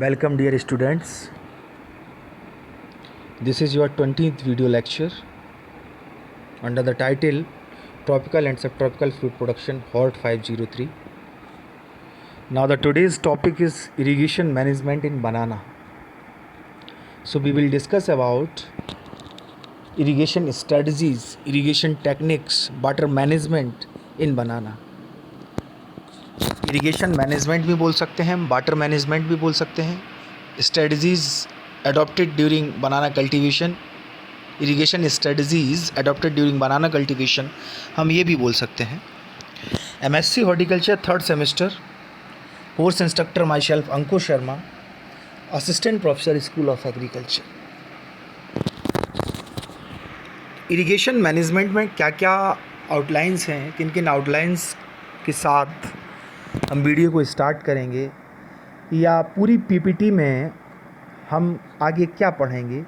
Welcome dear students. This is your 20th video lecture under the title Tropical and Subtropical Fruit Production HORT 503. Now the today's topic is irrigation management in banana. So we will discuss about irrigation strategies, irrigation techniques, water management in banana. Irrigation management भी बोल सकते हैं हम, water management भी बोल सकते हैं, strategies adopted during banana cultivation, irrigation strategies adopted during banana cultivation हम ये भी बोल सकते हैं। MSc horticulture third semester, course instructor myself Ankush Sharma, assistant professor school of agriculture. Irrigation management में क्या क्या आउटलाइंस हैं, किन किन आउटलाइंस के साथ हम वीडियो को स्टार्ट करेंगे या पूरी पीपीटी में हम आगे क्या पढ़ेंगे,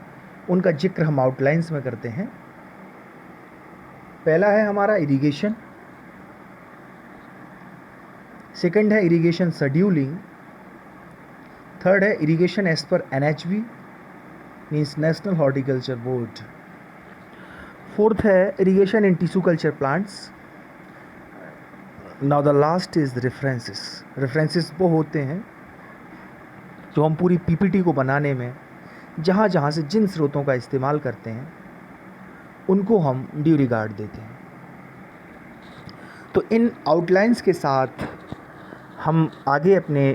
उनका जिक्र हम आउटलाइंस में करते हैं। पहला है हमारा इरिगेशन, सेकंड है इरिगेशन शेड्यूलिंग, थर्ड है इरिगेशन एज पर NHB means national horticulture board, fourth है irrigation in tissue culture plants. Now the last is references. References वो होते हैं जो हम पूरी पीपीटी को बनाने में जहाँ जहाँ से जिन स्रोतों का इस्तेमाल करते हैं उनको हम ड्यू रिगार्ड देते हैं। तो इन आउटलाइंस के साथ हम आगे अपने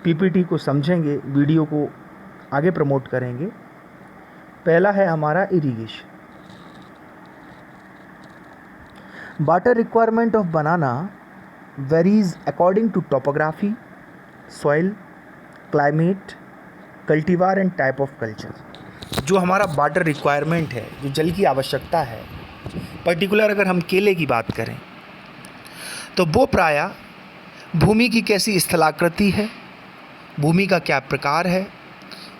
पीपीटी को समझेंगे, वीडियो को आगे प्रमोट करेंगे। पहला है हमारा irrigation. Water requirement of banana varies according to topography, soil, climate, cultivar and type of culture। जो हमारा वाटर रिक्वायरमेंट है, जो जल की आवश्यकता है, पर्टिकुलर अगर हम केले की बात करें तो वो प्रायः भूमि की कैसी स्थलाकृति है, भूमि का क्या प्रकार है,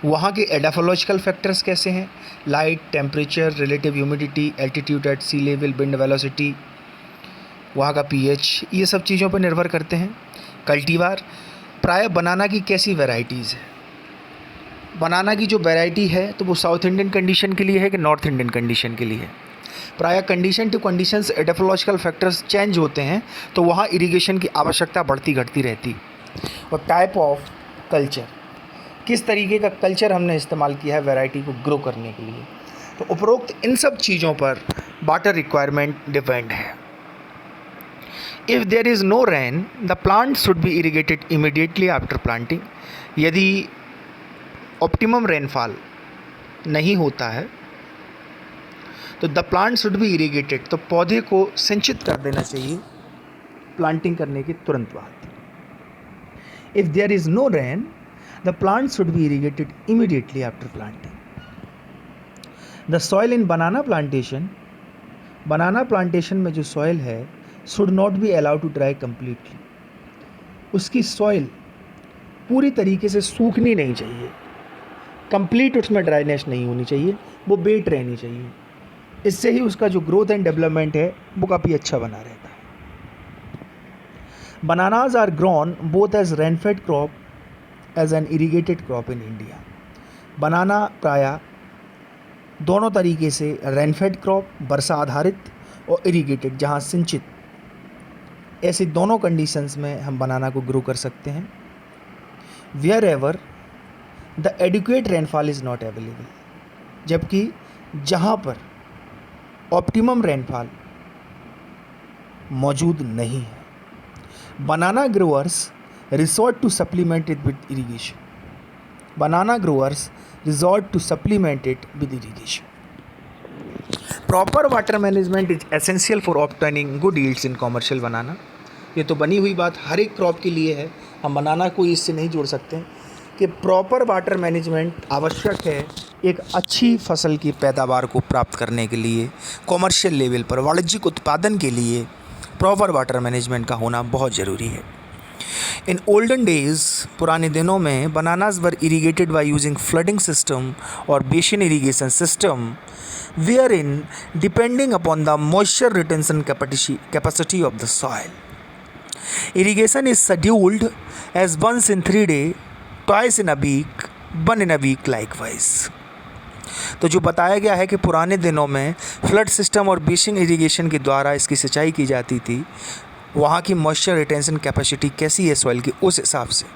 वहाँ के एडाफोलॉजिकल फैक्टर्स कैसे हैं, light, temperature, relative humidity, altitude at sea level, wind velocity, वहाँ का पीएच, ये सब चीज़ों पर निर्भर करते हैं। कल्टीवार, प्राय बनाना की कैसी वैरायटीज़ है, बनाना की जो वैरायटी है तो वो साउथ इंडियन कंडीशन के लिए है कि नॉर्थ इंडियन कंडीशन के लिए है। प्राय condition to conditions edaphological factors change होते हैं तो वहाँ इरिगेशन की आवश्यकता बढ़ती घटती रहती। और टाइप ऑफ कल्चर, किस तरीके का कल्चर हमने इस्तेमाल किया है वैरायटी को ग्रो करने के लिए, तो उपरोक्त इन सब चीज़ों पर वाटर रिक्वायरमेंट डिपेंड है। If there is no rain, the plant should be irrigated immediately after planting। यदि optimum rainfall नहीं होता है तो the plant should be irrigated, तो पौधे को सिंचित कर देना चाहिए प्लांटिंग करने के तुरंत बाद। If there is no rain, the plant should be irrigated immediately after planting। The soil in banana plantation में जो soil है should not be allowed to dry completely। उसकी सॉइल पूरी तरीके से सूखनी नहीं चाहिए, कंप्लीट उसमें ड्राइनेस नहीं होनी चाहिए, वो वेट रहनी चाहिए। इससे ही उसका जो ग्रोथ एंड डेवलपमेंट है वो काफ़ी अच्छा बना रहता है। Bananas are grown both as rainfed crop as an irrigated crop in India. Banana प्रायः दोनों तरीके से रेनफेड क्रॉप, वर्षा आधारित, और इरीगेटेड जहाँ सिंचित, ऐसी दोनों कंडीशंस में हम बनाना को ग्रो कर सकते हैं। Wherever the adequate rainfall is not available, जबकि जहाँ पर ऑप्टिमम रेनफॉल मौजूद नहीं है, banana growers resort to supplement it with irrigation. Banana growers resort to supplement it with irrigation. Proper water management is essential for obtaining good yields in commercial banana. ये तो बनी हुई बात हर एक क्रॉप के लिए है, हम बनाना को इससे नहीं जोड़ सकते कि प्रॉपर वाटर मैनेजमेंट आवश्यक है एक अच्छी फसल की पैदावार को प्राप्त करने के लिए। कॉमर्शियल लेवल पर वाणिज्यिक उत्पादन के लिए प्रॉपर वाटर मैनेजमेंट का होना बहुत ज़रूरी है। इन ओल्डन डेज, पुराने दिनों में bananas were irrigated by using flooding system और basin irrigation system, wherein depending upon the moisture retention capacity of the soil। Irrigation is scheduled as once in 3 days twice in a week, 1 in a week likewise. तो जो बताया गया है कि पुराने दिनों में फ्लड सिस्टम और बेसिन इरिगेशन के द्वारा इसकी सिंचाई की जाती थी, वहाँ की मॉइस्चर रिटेंशन कैपेसिटी कैसी है सॉइल की, उस हिसाब से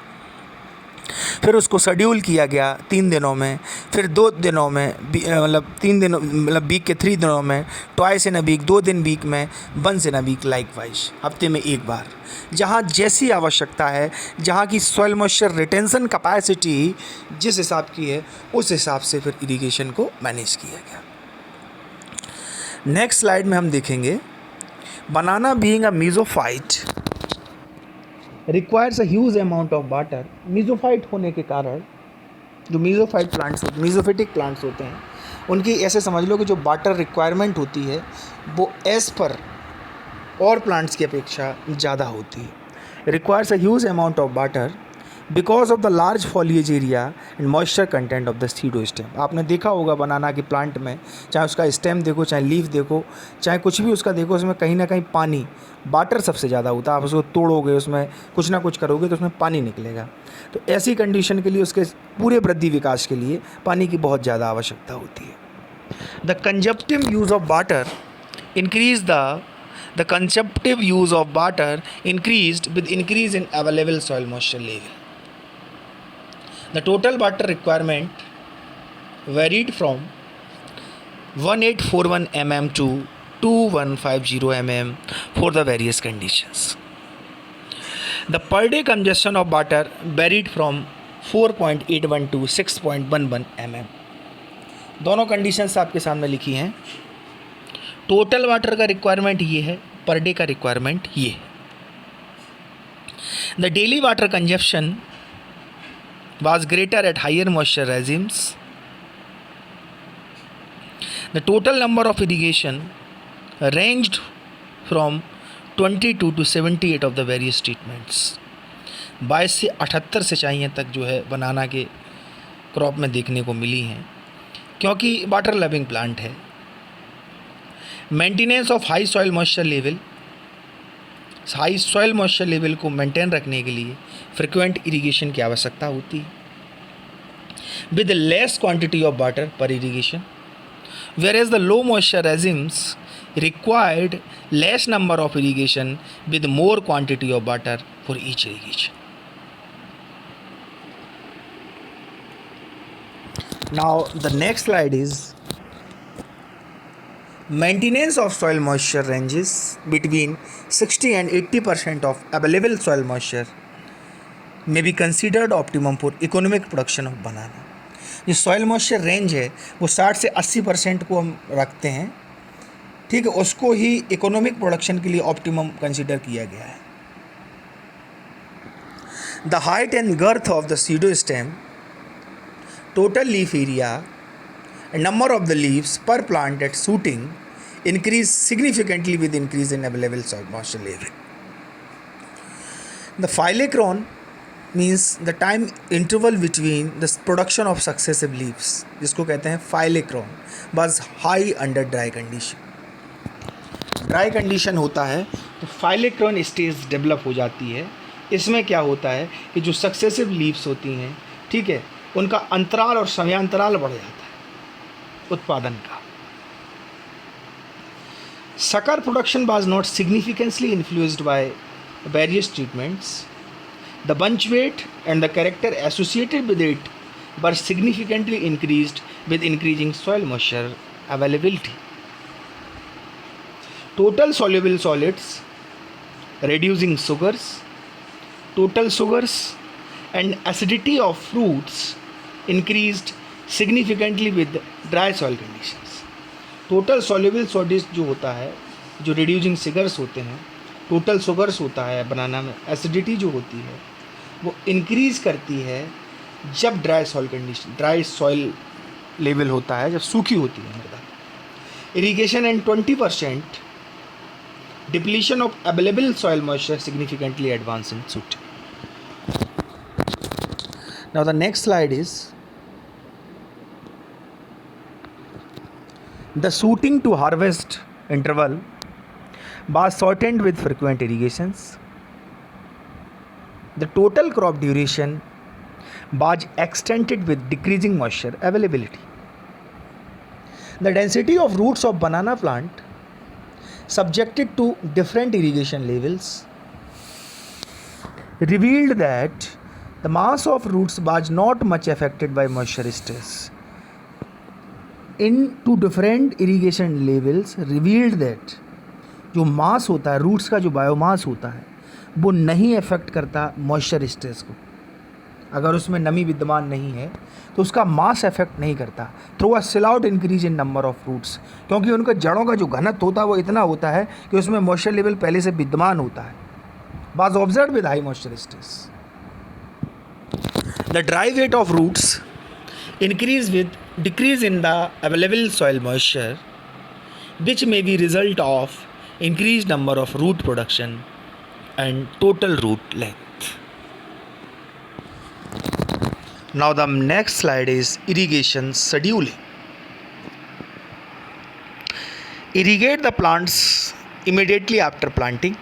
फिर उसको शेड्यूल किया गया 3 दिनों में, फिर 2 दिनों में, मतलब 3 दिनों, मतलब वीक के 3 दिनों में, ट्वाइस इन अ वीक 2 दिन वीक में, once in a week likewise, हफ्ते में एक बार, जहाँ जैसी आवश्यकता है, जहाँ की सॉइल मॉइस्चर रिटेंशन कैपेसिटी जिस हिसाब की है, उस हिसाब से फिर इरिगेशन को मैनेज किया गया। नेक्स्ट स्लाइड में हम देखेंगे, banana being a mesophyte requires a huge amount of water. Mesophyte होने के कारण जो मीज़ोफिटिक प्लांट्स होते हैं, उनकी ऐसे समझ लो कि जो वाटर रिक्वायरमेंट होती है वो एज़ पर और प्लांट्स की अपेक्षा ज़्यादा होती है। Requires a huge amount of water because of the large foliage area and moisture content of the pseudo stem. आपने देखा होगा बनाना के प्लांट में, चाहे उसका स्टेम देखो, चाहे लीफ देखो, चाहे कुछ भी उसका देखो, उसमें कहीं ना कहीं पानी, वाटर सबसे ज़्यादा होता है। आप उसको तोड़ोगे, उसमें कुछ ना कुछ करोगे तो उसमें पानी निकलेगा। तो ऐसी कंडीशन के लिए, उसके पूरे वृद्धि विकास के लिए पानी की बहुत ज़्यादा आवश्यकता होती है। The consumptive use of water increase the consumptive use of water increased with increase in available soil moisture level. The total water requirement varied from 1841 mm to 2150 mm for the various conditions. The per day consumption of water varied from 4.81 to 6.11 mm. दोनों conditions आपके सामने लिखी हैं। Total water का requirement ये है, per day का requirement ये है। The daily water consumption was greater at higher moisture regimes. The total number of irrigation ranged from 22 to 78 of the various treatments. 22 से 78 सिंचाइयाँ तक जो है बनाना के क्रॉप में देखने को मिली हैं, क्योंकि वाटर लविंग प्लांट है। Maintenance of high soil moisture level, high soil moisture level को मेंटेन रखने के लिए फ्रिक्वेंट इरिगेशन की आवश्यकता होती है with less quantity of water per irrigation, where as the low moisture regimes required less number of irrigation with more quantity of water for each irrigation. Now the next slide is maintenance of soil moisture ranges between 60 and 80% of available soil moisture may be considered optimum for economic production of banana. जो soil moisture range है वो 60 से 80% को हम रखते हैं, ठीक है, उसको ही इकोनॉमिक प्रोडक्शन के लिए ऑप्टिमम कंसिडर किया गया है। The height and girth of the pseudo stem, total leaf area and number of the leaves per plant at shooting increase significantly with increase in available soil moisture level. The phylacron means the time interval between the production of successive leaves, जिसको कहते हैं phylacron, was high under dry condition. Dry condition होता है तो phylacron stage develop हो जाती है। इसमें क्या होता है कि जो सक्सेसिव लीव्स होती हैं, ठीक है, उनका अंतराल और समयांतराल बढ़ जाता है उत्पादन का। Sucker production was not significantly influenced by various treatments. The bunch weight and the character associated with it were significantly increased with increasing soil moisture availability. Total soluble solids, reducing sugars, total sugars and acidity of fruits increased significantly with dry soil conditions. Total soluble solids जो होता है, जो reducing sugars होते हैं, total sugars होता है बनाना में, acidity जो होती है वो इंक्रीज़ करती है जब dry soil condition, dry soil level होता है, जब सूखी होती है मृदा। Irrigation and 20% depletion of available soil moisture significantly advance in shooting. Now the next slide is the shooting to harvest interval was shortened with frequent irrigations. The total crop duration was extended with decreasing moisture availability. The density of roots of banana plant subjected to different irrigation levels revealed that the mass of roots was not much affected by moisture stress. In two different irrigation levels revealed that जो मास होता है, roots का जो biomass होता है, वो नहीं affect करता मॉइस्चर स्ट्रेस को. अगर उसमें नमी विद्यमान नहीं है तो उसका मास अफेक्ट नहीं करता through a cell out increase in number of roots, क्योंकि उनके जड़ों का जो घनत्व होता है वो इतना होता है कि उसमें मॉइस्चर लेवल पहले से विद्यमान होता है. Was observed with high moisture stress. The dry weight of roots increase with decrease in the available soil moisture which may be result of increased number of root production and total root length. Now the next slide is irrigation scheduling. Irrigate the plants immediately after planting.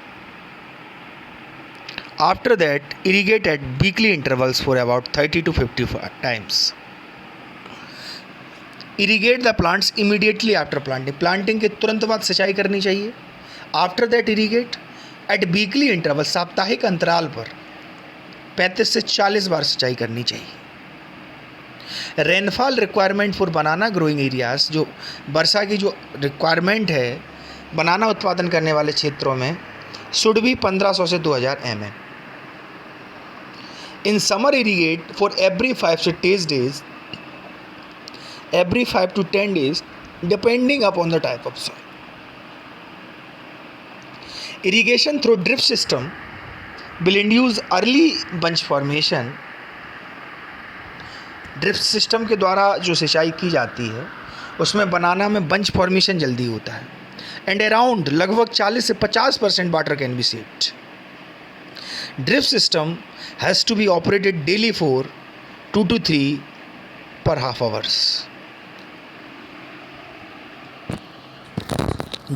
After that, irrigate at weekly intervals for about 30 to 50 times. Irrigate the plants immediately after planting. Planting के तुरंत बाद सिंचाई करनी चाहिए. After that irrigate at weekly interval, साप्ताहिक अंतराल पर 35 से 40 बार सिंचाई करनी चाहिए. Rainfall requirement for banana growing areas, जो वर्षा की जो रिक्वायरमेंट है बनाना उत्पादन करने वाले क्षेत्रों में, शुड भी 1500 से 2000 mm. In summer irrigate for every 5 to 10 days, every 5 to 10 days depending upon the type of soil. Irrigation through drip system will induce early bunch formation. Drip system के द्वारा जो सिंचाई की जाती है उसमें बनाना में बंच फॉर्मेशन जल्दी होता है. एंड अराउंड लगभग 40 से 50% water can be saved. Drip system has to be operated daily for 2 to 3 per half hours.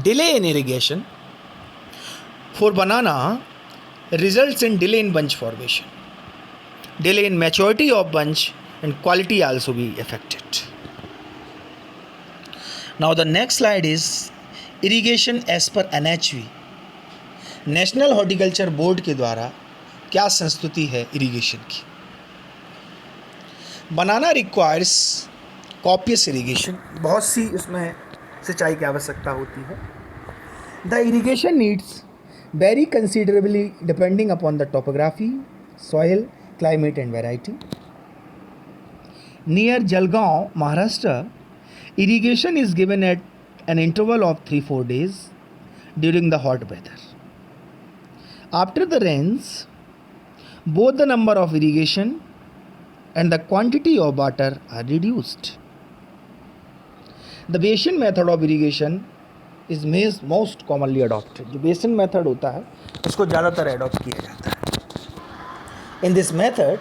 Delay in irrigation for banana results in delay in bunch formation. Delay in maturity of bunch and quality also be affected. Now the next slide is irrigation as per NHB. National horticulture board के द्वारा क्या संस्तुति है irrigation की. बनाना requires copious irrigation, बहुत सी इसमें सिंचाई की आवश्यकता होती है. The irrigation needs vary considerably depending upon the topography, soil, climate and variety. Near Jalgaon, Maharashtra, irrigation is given at an interval of 3-4 days during the hot weather. After the rains, both the number of irrigation and the quantity of water are reduced. The basin method of irrigation is most commonly adopted. जो basin method होता है उसको ज़्यादातर adopt किया जाता है. In this method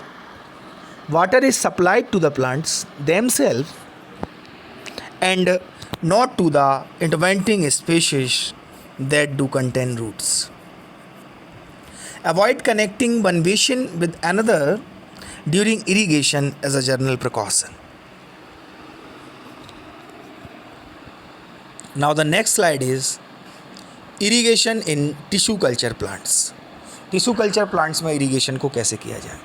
water is supplied to the plants themselves and not to the intervening species that do contain roots. Avoid connecting one basin with another during irrigation as a general precaution. Now the next slide is irrigation in tissue culture plants. Tissue culture plants में irrigation को कैसे किया जाए.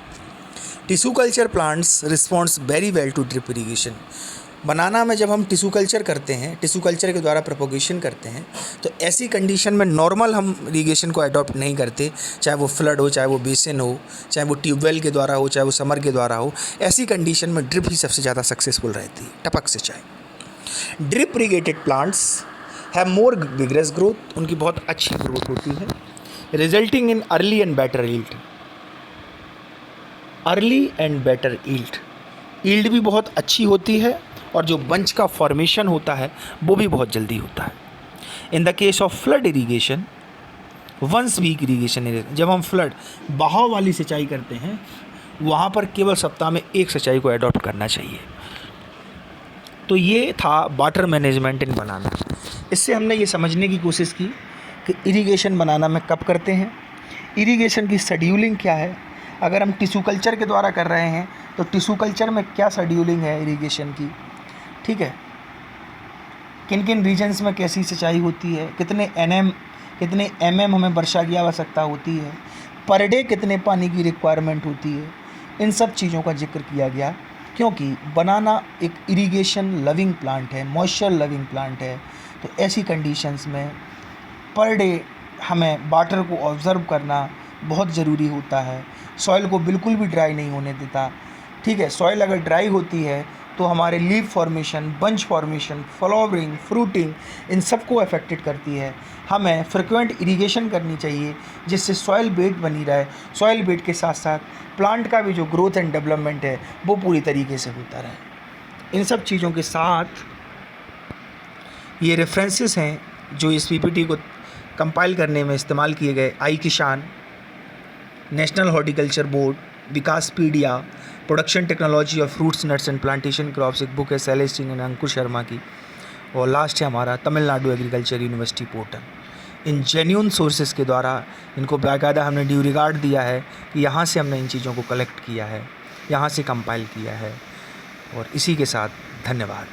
Tissue culture plants responds very well to drip irrigation. Banana में जब हम tissue culture करते हैं, टिश्यू कल्चर के द्वारा प्रोपोगेशन करते हैं, तो ऐसी कंडीशन में नॉर्मल हम इरीगेशन को अडॉप्ट नहीं करते, चाहे वो फ्लड हो, चाहे वो बेसिन हो, चाहे वो ट्यूबवेल के द्वारा हो, चाहे वो समर के द्वारा हो. ऐसी कंडीशन में ड्रिप ही सबसे ज़्यादा सक्सेसफुल रहती है, टपक सिंचाई. Drip irrigated plants have more vigorous growth, उनकी बहुत अच्छी ग्रोथ होती है, resulting in early and better yield. Early and better yield भी बहुत अच्छी होती है और जो बंच का फॉर्मेशन होता है वो भी बहुत जल्दी होता है. In the case of flood irrigation, once week irrigation, जब हम फ्लड बहाव वाली सिंचाई करते हैं वहाँ पर केवल सप्ताह में एक सिंचाई को अडॉप्ट करना चाहिए. तो ये था वाटर मैनेजमेंट इन बनाना. इससे हमने ये समझने की कोशिश की कि इरिगेशन बनाना में कब करते हैं, इरिगेशन की शेड्यूलिंग क्या है, अगर हम टिश्यू कल्चर के द्वारा कर रहे हैं तो टिश्यू कल्चर में क्या शेड्यूलिंग है इरिगेशन की, ठीक है, किन किन रीजन्स में कैसी सिंचाई होती है, कितने mm हमें वर्षा की आवश्यकता होती है, पर डे कितने पानी की रिक्वायरमेंट होती है, इन सब चीज़ों का जिक्र किया गया। क्योंकि बनाना एक इरिगेशन लविंग प्लांट है, मॉइस्चर लविंग प्लांट है, तो ऐसी कंडीशंस में पर डे हमें वाटर को ऑब्ज़र्व करना बहुत ज़रूरी होता है। सॉइल को बिल्कुल भी ड्राई नहीं होने देता, ठीक है। सॉइल अगर ड्राई होती है तो हमारे leaf formation, bunch formation, flowering, fruiting, इन सब को अफेक्टेड करती है। हमें फ्रिक्वेंट इरिगेशन करनी चाहिए जिससे सॉइल बेड बनी रहे। सॉइल बेड के साथ साथ प्लांट का भी जो ग्रोथ एंड डेवलपमेंट है वो पूरी तरीके से होता रहे। इन सब चीज़ों के साथ ये रेफरेंसेस हैं जो इस पीपीटी को कंपाइल करने में इस्तेमाल किए गए। I Kisan, national horticulture board, Vikaspedia, production technology of fruits nuts and plantation crops, एक बुक है शैलेश सिंह एंड अंकुर शर्मा की, और लास्ट है हमारा तमिलनाडु एग्रीकल्चर यूनिवर्सिटी पोर्टल। इन जेन्युइन सोर्सेज के द्वारा इनको बाकायदा हमने ड्यू रिगार्ड दिया है कि यहाँ से हमने इन चीज़ों को कलेक्ट किया है, यहाँ से कंपाइल किया है। और इसी के साथ धन्यवाद।